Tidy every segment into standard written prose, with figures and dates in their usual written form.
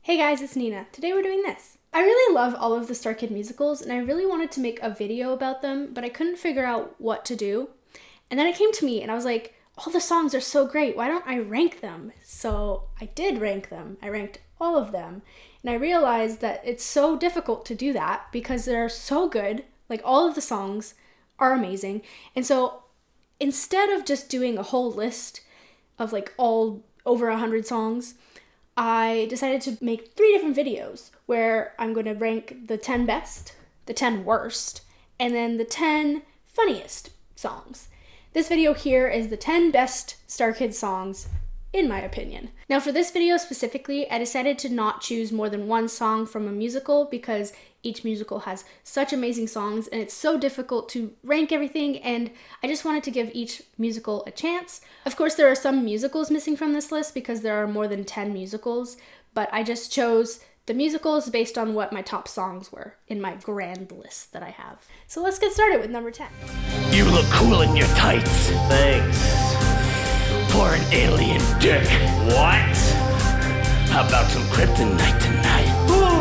Hey guys, it's Nina. Today we're doing this. I really love all of the Starkid musicals and I really wanted to make a video about them, but I couldn't figure out what to do. And then it came to me and I was like, all the songs are so great, why don't I rank them? So I did rank them. I ranked all of them. And I realized that it's so difficult to do that because they're so good. Like all of the songs are amazing. And so instead of just doing a whole list of like all over 100 songs, I decided to make 3 different videos where I'm going to rank the 10 best, the 10 worst, and then the 10 funniest songs. This video here is the 10 best Starkid songs, in my opinion. Now for this video specifically, I decided to not choose more than one song from a musical because each musical has such amazing songs and it's so difficult to rank everything, and I just wanted to give each musical a chance. Of course, there are some musicals missing from this list because there are more than 10 musicals, but I just chose the musicals based on what my top songs were in my grand list that I have. So let's get started with number 10. You look cool in your tights. Thanks. For an alien dick. What? How about some kryptonite tonight? Ooh.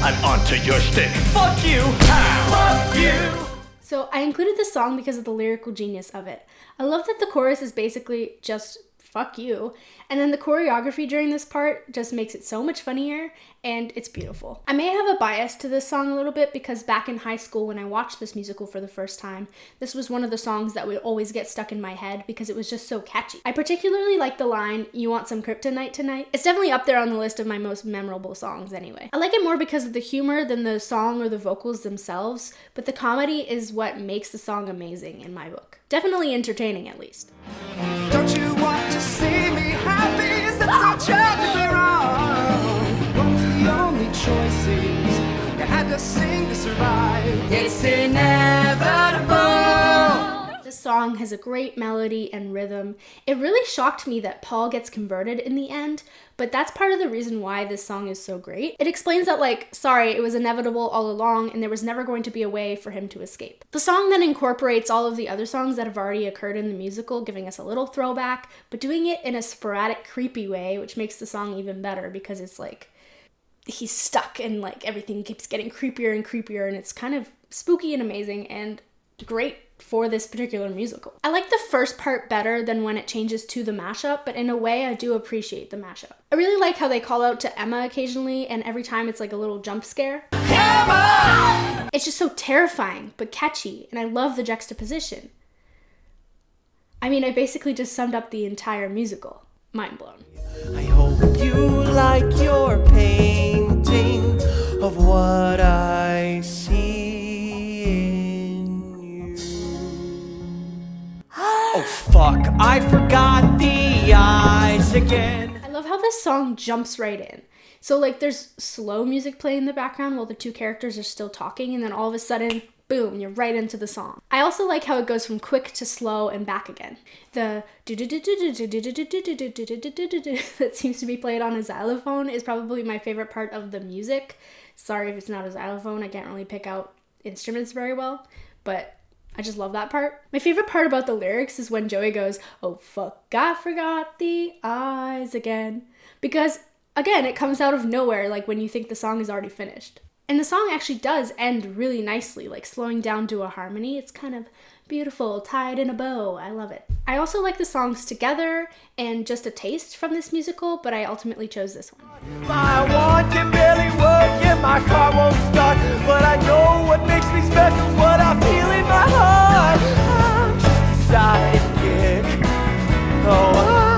I'm onto your shtick. Fuck you! Fuck you! So I included this song because of the lyrical genius of it. I love that the chorus is basically just fuck you, and then the choreography during this part just makes it so much funnier, and it's beautiful. I may have a bias to this song a little bit because back in high school when I watched this musical for the first time, this was one of the songs that would always get stuck in my head because it was just so catchy. I particularly like the line, "You want some kryptonite tonight?" It's definitely up there on the list of my most memorable songs anyway. I like it more because of the humor than the song or the vocals themselves, but the comedy is what makes the song amazing in my book. Definitely entertaining at least. Don't you want to see me happy? Is that so tragically wrong? What's the only choices? You had to sing to survive. It's inevitable. This song has a great melody and rhythm. It really shocked me that Paul gets converted in the end, but that's part of the reason why this song is so great. It explains that, like, sorry, it was inevitable all along and there was never going to be a way for him to escape. The song then incorporates all of the other songs that have already occurred in the musical, giving us a little throwback, but doing it in a sporadic, creepy way, which makes the song even better because it's like he's stuck and like everything keeps getting creepier and creepier, and it's kind of spooky and amazing and great for this particular musical. I like the first part better than when it changes to the mashup, but in a way I do appreciate the mashup. I really like how they call out to Emma occasionally, and every time it's like a little jump scare. Emma! It's just so terrifying, but catchy, and I love the juxtaposition. I mean, I basically just summed up the entire musical. Mind blown. I hope you like your painting of what I see. Oh fuck, I forgot the eyes again. I love how this song jumps right in. So like there's slow music playing in the background while the two characters are still talking, and then all of a sudden, boom, you're right into the song. I also like how it goes from quick to slow and back again. The that seems to be played on a xylophone is probably my favorite part of the music. Sorry if it's not a xylophone, I can't really pick out instruments very well, but I just love that part. My favorite part about the lyrics is when Joey goes, "Oh fuck, I forgot the eyes again." Because, again, it comes out of nowhere, like when you think the song is already finished. And the song actually does end really nicely, like slowing down to a harmony. It's kind of beautiful, tied in a bow. I love it. I also like the songs Together and Just a Taste from this musical, but I ultimately chose this one. My one can barely work and my car won't start, but I know what makes me special is what I feel in my heart. I'm just a sidekick. Oh,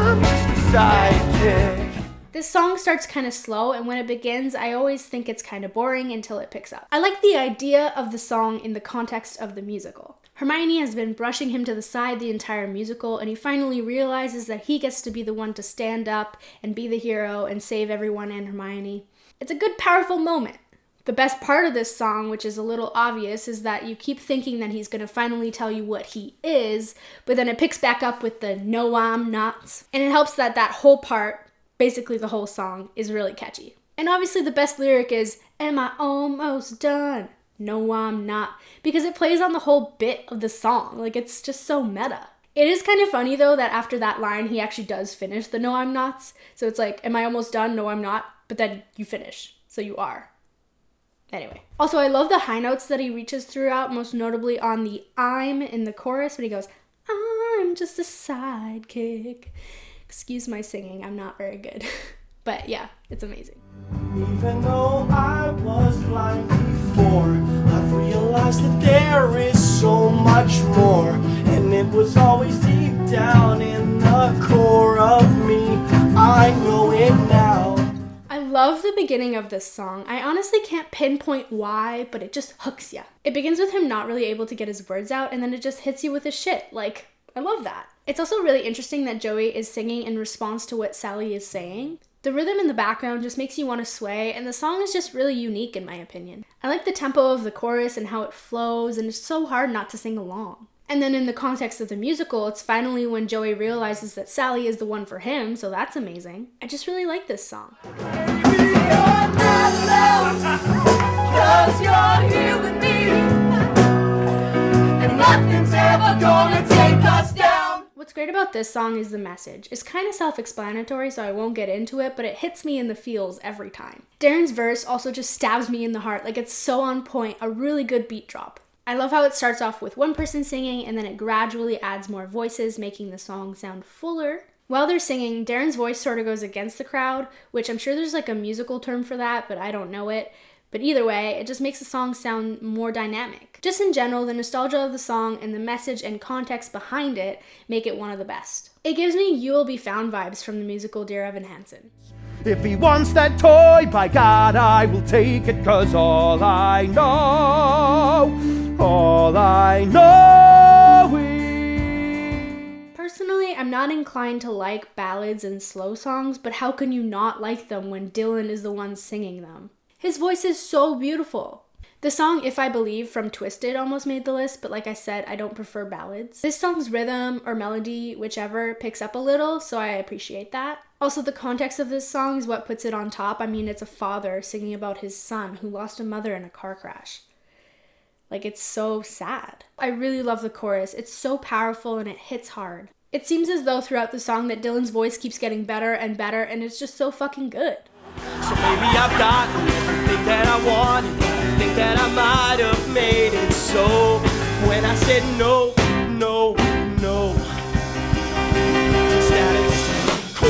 I'm just a sidekick. This song starts kind of slow, and when it begins, I always think it's kind of boring until it picks up. I like the idea of the song in the context of the musical. Hermione has been brushing him to the side the entire musical, and he finally realizes that he gets to be the one to stand up and be the hero and save everyone and Hermione. It's a good, powerful moment. The best part of this song, which is a little obvious, is that you keep thinking that he's going to finally tell you what he is, but then it picks back up with the "No, I'm not." And it helps that that whole part, basically the whole song, is really catchy. And obviously the best lyric is, "Am I almost done? No, I'm not," because it plays on the whole bit of the song. Like, it's just so meta. It is kind of funny though that after that line, he actually does finish the no I'm nots. So it's like, am I almost done? No, I'm not. But then you finish. So you are. Anyway. Also, I love the high notes that he reaches throughout, most notably on the I'm in the chorus when he goes, I'm just a sidekick. Excuse my singing, I'm not very good. But yeah, it's amazing. Even though I was blind before, I've realized that there is so much more. And it was always deep down in the core of me. I know it now. I love the beginning of this song. I honestly can't pinpoint why, but it just hooks ya. It begins with him not really able to get his words out, and then it just hits you with his shit. Like, I love that. It's also really interesting that Joey is singing in response to what Sally is saying. The rhythm in the background just makes you want to sway, and the song is just really unique in my opinion. I like the tempo of the chorus and how it flows, and it's so hard not to sing along. And then in the context of the musical, it's finally when Joey realizes that Sally is the one for him, so that's amazing. I just really like this song. Baby, you're not alone, 'cause you're here with me, and nothing's ever gonna take us down. What's great about this song is the message. It's kind of self-explanatory, so I won't get into it, but it hits me in the feels every time. Darren's verse also just stabs me in the heart, like it's so on point, a really good beat drop. I love how it starts off with one person singing and then it gradually adds more voices, making the song sound fuller. While they're singing, Darren's voice sort of goes against the crowd, which I'm sure there's like a musical term for that, but I don't know it. But either way, it just makes the song sound more dynamic. Just in general, the nostalgia of the song and the message and context behind it make it one of the best. It gives me You Will Be Found vibes from the musical Dear Evan Hansen. If he wants that toy, by God, I will take it, 'cause all I know is... Personally, I'm not inclined to like ballads and slow songs, but how can you not like them when Dylan is the one singing them? His voice is so beautiful. The song If I Believe from Twisted almost made the list, but like I said, I don't prefer ballads. This song's rhythm or melody, whichever, picks up a little, so I appreciate that. Also, the context of this song is what puts it on top. I mean, it's a father singing about his son who lost a mother in a car crash. Like, it's so sad. I really love the chorus. It's so powerful and it hits hard. It seems as though throughout the song that Dylan's voice keeps getting better and better, and it's just so fucking good. So maybe I've gotten everything that I wanted, everything that I might have made it so. When I said no, no, no, the status quo.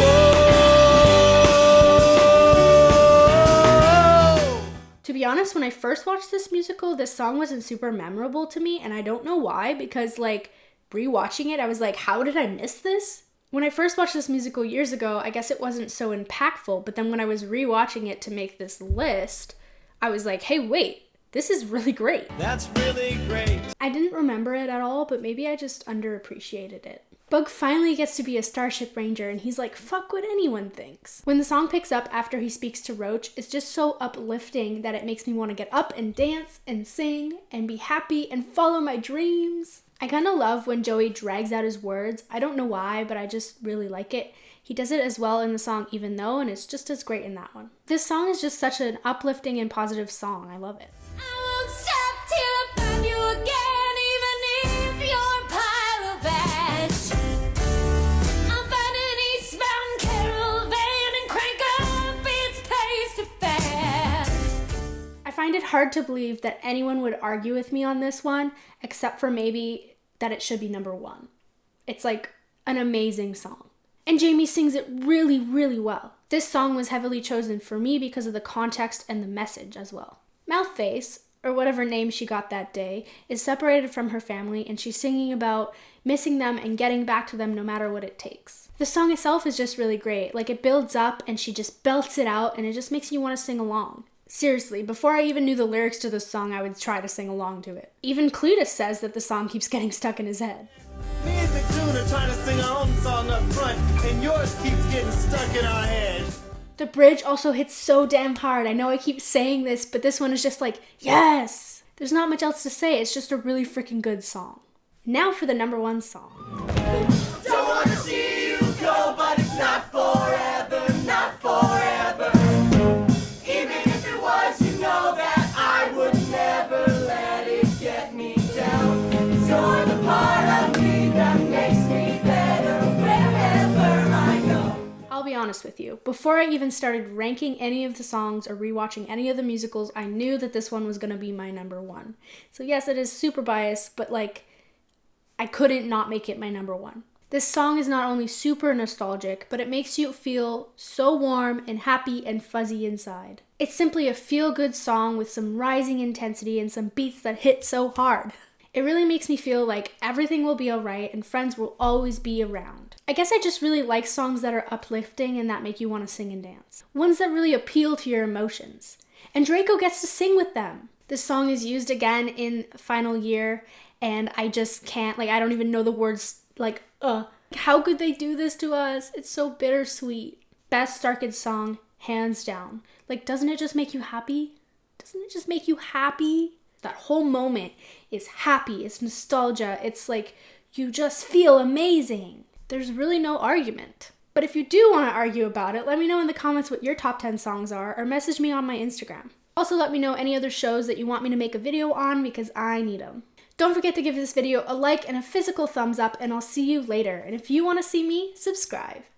To be honest, when I first watched this musical, this song wasn't super memorable to me, and I don't know why, because like rewatching it, I was like, how did I miss this? When I first watched this musical years ago, I guess it wasn't so impactful, but then when I was rewatching it to make this list, I was like, hey, wait, this is really great. That's really great. I didn't remember it at all, but maybe I just underappreciated it. Bug finally gets to be a Starship Ranger, and he's like, fuck what anyone thinks. When the song picks up after he speaks to Roach, it's just so uplifting that it makes me want to get up and dance and sing and be happy and follow my dreams. I kind of love when Joey drags out his words. I don't know why, but I just really like it. He does it as well in the song Even Though, and it's just as great in that one. This song is just such an uplifting and positive song. I love it. I won't stop till I find you again, even if you're a pile of ash. I'll find an eastbound caravan and crank up its pace to fast. I find it hard to believe that anyone would argue with me on this one, except for maybe that it should be number one. It's like an amazing song. And Jamie sings it really, really well. This song was heavily chosen for me because of the context and the message as well. Mouthface, or whatever name she got that day, is separated from her family and she's singing about missing them and getting back to them no matter what it takes. The song itself is just really great. Like, it builds up and she just belts it out and it just makes you want to sing along. Seriously, before I even knew the lyrics to this song, I would try to sing along to it. Even Cletus says that the song keeps getting stuck in his head. Me and McDoon are trying to sing our own song up front, and yours keeps getting stuck in our head. The bridge also hits so damn hard. I know I keep saying this, but this one is just like, yes! There's not much else to say. It's just a really freaking good song. Now for the number one song. Don't wanna see you go, but it's not forever, not forever. Even if it was, you know that I would never let it get me down. 'Cause you're the part of me that makes me with you. Before I even started ranking any of the songs or rewatching any of the musicals, I knew that this one was going to be my number one. So yes, it is super biased, but like, I couldn't not make it my number one. This song is not only super nostalgic, but it makes you feel so warm and happy and fuzzy inside. It's simply a feel-good song with some rising intensity and some beats that hit so hard. It really makes me feel like everything will be alright and friends will always be around. I guess I just really like songs that are uplifting and that make you want to sing and dance. Ones that really appeal to your emotions. And Draco gets to sing with them. This song is used again in Final Year, and I just can't, like, I don't even know the words, like, how could they do this to us? It's so bittersweet. Best Starkid song, hands down. Like, doesn't it just make you happy? Doesn't it just make you happy? That whole moment is happy, it's nostalgia, it's like, you just feel amazing. There's really no argument. But if you do want to argue about it, let me know in the comments what your top 10 songs are, or message me on my Instagram. Also, let me know any other shows that you want me to make a video on, because I need them. Don't forget to give this video a like and a physical thumbs up, and I'll see you later. And if you want to see me, subscribe.